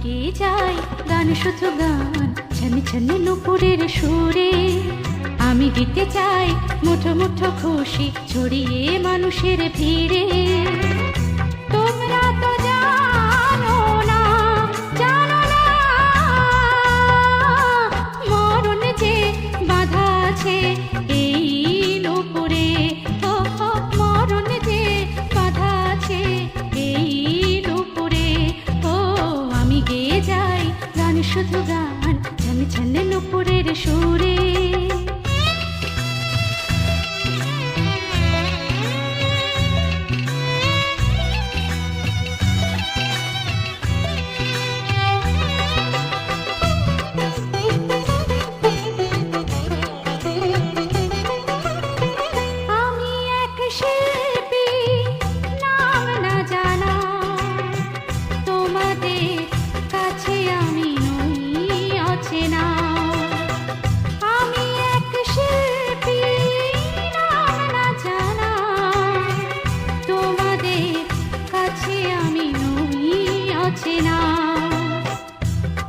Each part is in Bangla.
গেয়ে যাই গান, শুধু গান, ছনে ছনে নুপুরের সুরে। আমি দিতে চাই মুঠো মুঠো খুশি ছড়িয়ে মানুষের ভিড়ে। তোমরা তো জানো না, জানো না, মরণ যে বাঁধা আছে এই নুপুরে। ও মরণ যে বাঁধা আছে এই নুপুরে। ও আমি গেয়ে যাই গান, শুধু গান, ছনে ছনে নুপুরের সুরে।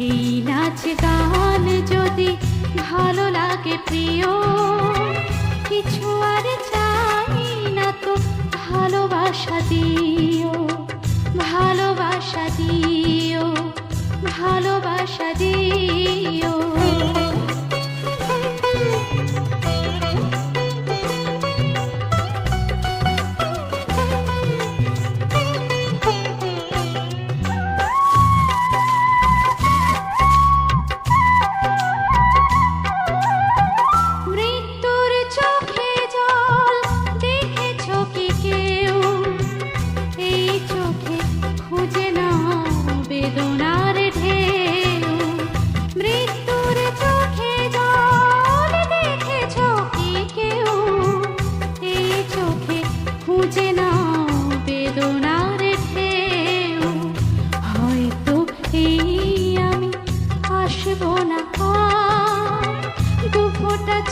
এই নাচ গান যদি ভালো লাগে প্রিয়, কিছু আর চাই না তো, ভালোবাসা দিও, ভালোবাসা দিও, ভালোবাসা দিও।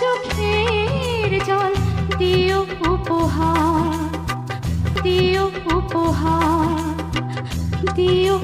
চোখের জল দিও উপহার, দিও উপহার, দিও